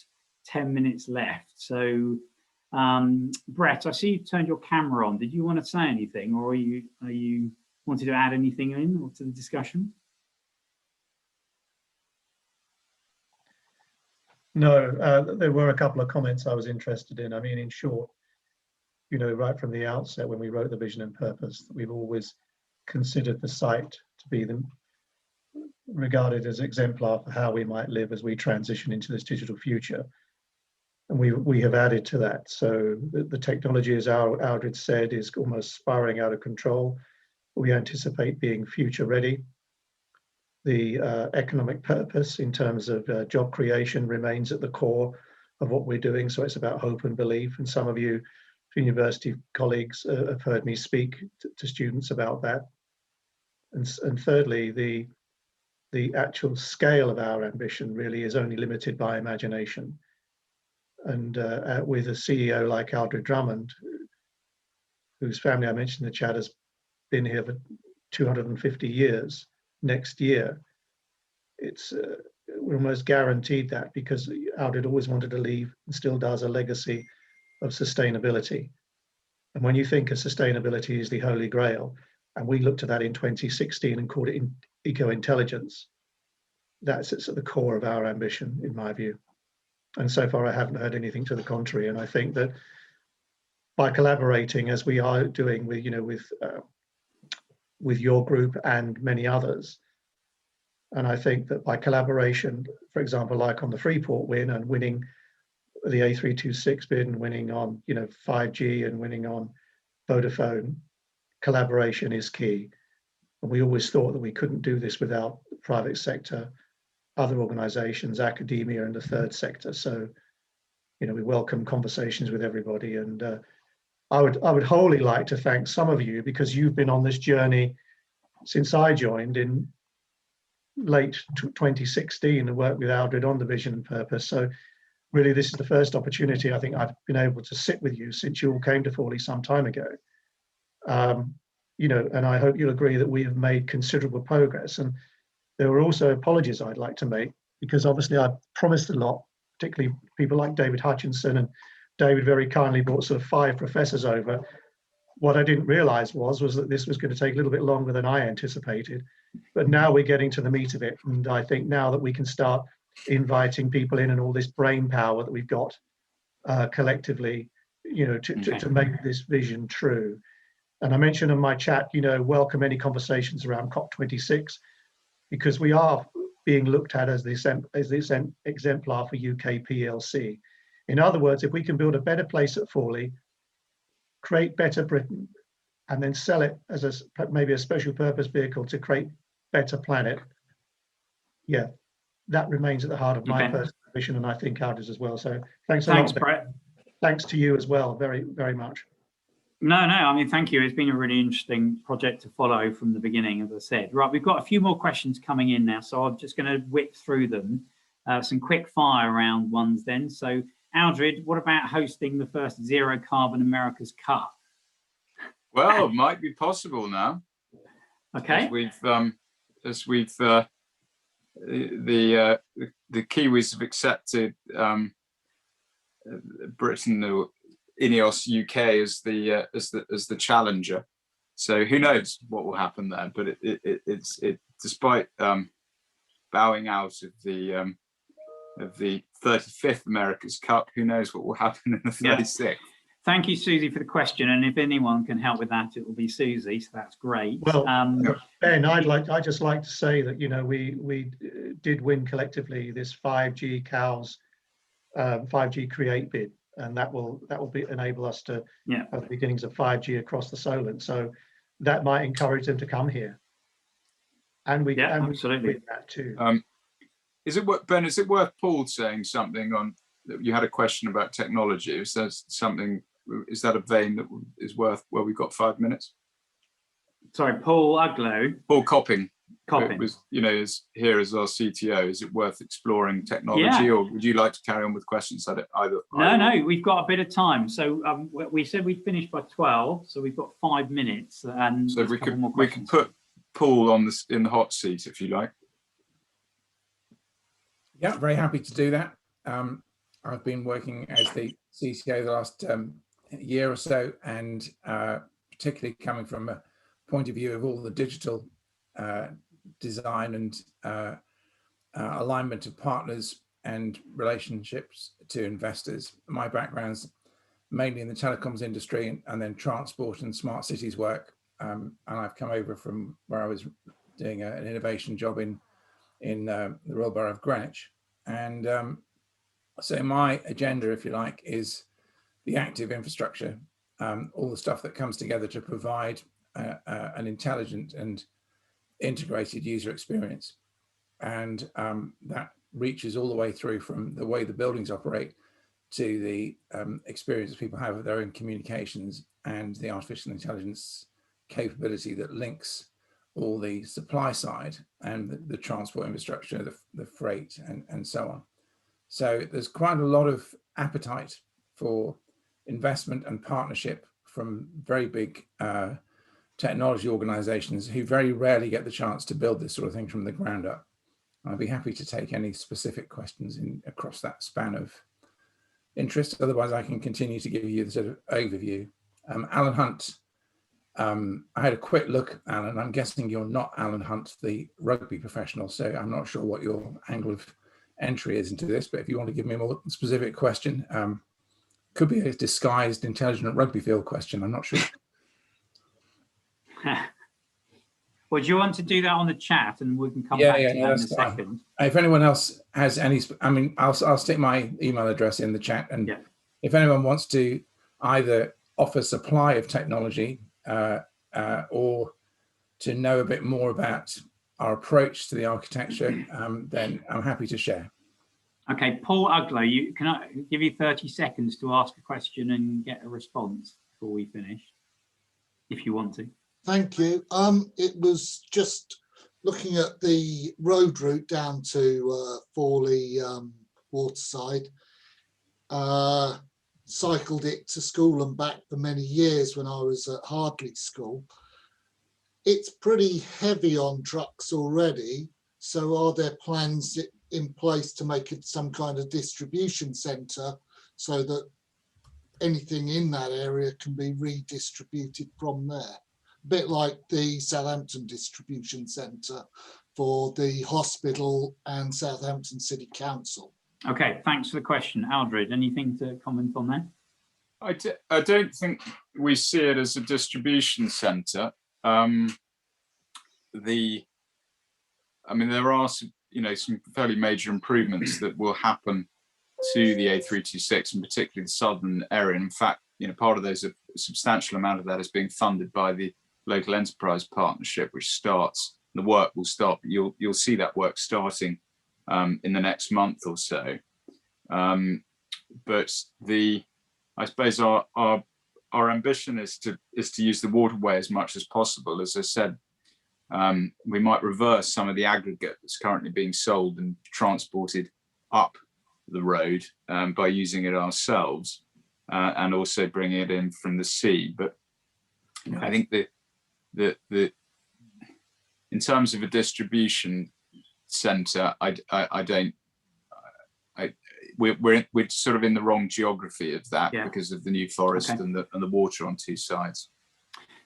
10 minutes left. So, Brett, I see you turned your camera on. Did you want to say anything, or are you wanted to add anything in or to the discussion? No, there were a couple of comments I was interested in. I mean, in short, you know, right from the outset when we wrote the vision and purpose, we've always considered the site to be regarded as exemplar for how we might live as we transition into this digital future. And we have added to that. So the technology, as Aldred said, is almost spiraling out of control. We anticipate being future ready. The economic purpose in terms of job creation remains at the core of what we're doing. So it's about hope and belief. And some of you university colleagues have heard me speak to students about that. And thirdly, the actual scale of our ambition really is only limited by imagination. And with a CEO like Aldred Drummond, whose family I mentioned in the chat has been here for 250 years next year, we're almost guaranteed that, because Aldred always wanted to leave, and still does, a legacy of sustainability. And when you think of sustainability as the holy grail, and we looked at that in 2016 and called it eco-intelligence, that sits at the core of our ambition, in my view. And so far, I haven't heard anything to the contrary. And I think that by collaborating, as we are doing with, you know, with your group and many others, and I think that by collaboration, for example, like on the Freeport win and winning the A326 bid and winning on, you know, 5G and winning on Vodafone, collaboration is key. And we always thought that we couldn't do this without the private sector, other organizations, academia, and the third sector. So, you know, we welcome conversations with everybody. And I would wholly like to thank some of you, because you've been on this journey since I joined in late 2016 and worked with Aldred on the vision and purpose. So really, this is the first opportunity I think I've been able to sit with you since you all came to Fawley some time ago. You know, and I hope you'll agree that we have made considerable progress. And there were also apologies I'd like to make, because obviously I promised a lot, particularly people like David Hutchinson, and David very kindly brought sort of 5 professors over. What I didn't realize was that this was going to take a little bit longer than I anticipated. But now we're getting to the meat of it. And I think now that we can start inviting people in, and all this brain power that we've got collectively, you know, to make this vision true. And I mentioned in my chat, you know, welcome any conversations around COP26, because we are being looked at as this exemplar for UK PLC. In other words, if we can build a better place at Fawley, create better Britain, and then sell it as maybe a special purpose vehicle to create better planet, yeah, that remains at the heart of my personal vision, and I think ours as well. So thanks a lot. Thanks, Brett. Thanks to you as well, very, very much. No, I mean, thank you. It's been a really interesting project to follow from the beginning, as I said. Right, we've got a few more questions coming in now, so I'm just going to whip through them. Some quick fire round ones then. So, Aldred, what about hosting the first Zero Carbon America's Cup? Well, might be possible now. Okay. As the Kiwis have accepted Britain or INEOS UK as the challenger. So who knows what will happen there? But it's despite bowing out of the 35th America's Cup, who knows what will happen in the 36th? Yeah. Thank you, Susie, for the question. And if anyone can help with that, it will be Susie. So that's great. Well, Ben, I'd just like to say that, you know, we did win collectively this 5G cows 5G create bid, and that will enable us to have the beginnings of 5G across the Solent. So that might encourage them to come here. And we absolutely win that too. Is it Ben? Is it worth Paul saying something on? You had a question about technology. Is there something? Is that a vein that is worth? Well, we've got 5 minutes. Sorry, Paul Uglow. Paul Copping. Copping was, you know, is here as our CTO. Is it worth exploring technology, or would you like to carry on with questions at it either? No, we've got a bit of time. So we said we'd finish by 12, so we've got 5 minutes. And so we could put Paul on in the hot seat if you like. Yeah, very happy to do that. I've been working as the CTO the last year or so, and particularly coming from a point of view of all the digital design and alignment of partners and relationships to investors. My background's mainly in the telecoms industry and then transport and smart cities work. And I've come over from where I was doing an innovation job in the Royal Borough of Greenwich. And so my agenda, if you like, is the active infrastructure, all the stuff that comes together to provide an intelligent and integrated user experience. And that reaches all the way through from the way the buildings operate to the experience people have of their own communications and the artificial intelligence capability that links all the supply side and the transport infrastructure, the freight and so on. So there's quite a lot of appetite for investment and partnership from very big technology organizations who very rarely get the chance to build this sort of thing from the ground up. I'd be happy to take any specific questions across that span of interest. Otherwise, I can continue to give you the sort of overview. Alan Hunt, I had a quick look, Alan. I'm guessing you're not Alan Hunt, the rugby professional, so I'm not sure what your angle of entry is into this, but if you want to give me a more specific question, could be a disguised intelligent rugby field question, I'm not sure. Well, do you want to do that on the chat and we can come back to that in a second? If anyone else has any, I mean, I'll stick my email address in the chat, and if anyone wants to either offer supply of technology or to know a bit more about our approach to the architecture, then I'm happy to share. Okay, Paul Uglow, can I give you 30 seconds to ask a question and get a response before we finish, if you want to? Thank you. It was just looking at the road route down to Fawley Waterside. Cycled it to school and back for many years when I was at Hardley School. It's pretty heavy on trucks already. So are there plans in place to make it some kind of distribution centre so that anything in that area can be redistributed from there? A bit like the Southampton distribution centre for the hospital and Southampton City Council. Okay, thanks for the question. Aldred, anything to comment on that? I don't think we see it as a distribution centre. I mean, there are some, some fairly major improvements that will happen to the A326 and particularly the southern area. In fact, part of those, a substantial amount of that is being funded by the local enterprise partnership, which starts. The work will start, but you'll see that work starting in the next month or so. But I suppose our ambition is to use the waterway as much as possible. As I said, we might reverse some of the aggregate that's currently being sold and transported up the road by using it ourselves and also bringing it in from the sea. But I think the in terms of a distribution centre, we're sort of in the wrong geography of that because of the New Forest and the water on two sides.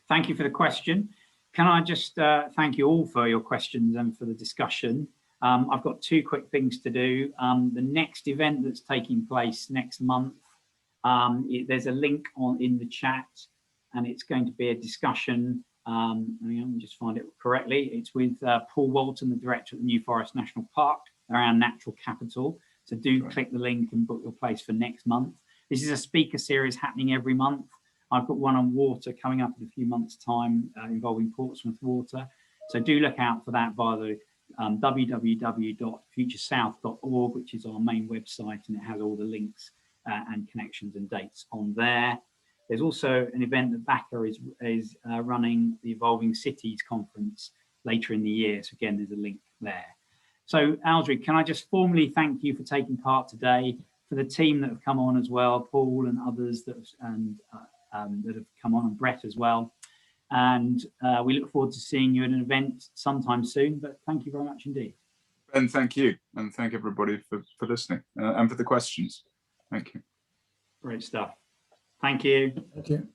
Thank you for the question. Can I just thank you all for your questions and for the discussion. I've got two quick things to do. The next event that's taking place next month, there's a link in the chat, and it's going to be a discussion. Let me just find it correctly. It's with Paul Walton, the director of the New Forest National Park, around natural capital. So do click the link and book your place for next month. This is a speaker series happening every month. I've got one on water coming up in a few months' time involving Portsmouth Water. So do look out for that via the www.futuresouth.org, which is our main website, and it has all the links and connections and dates on there. There's also an event that BACA is running, the Evolving Cities Conference, later in the year. So again, there's a link there. So Aldred, can I just formally thank you for taking part today, for the team that have come on as well, Paul and others that have come on, and Brett as well. And we look forward to seeing you at an event sometime soon, but thank you very much indeed. Ben, thank you. And thank everybody for listening and for the questions. Thank you. Great stuff. Thank you. Thank you.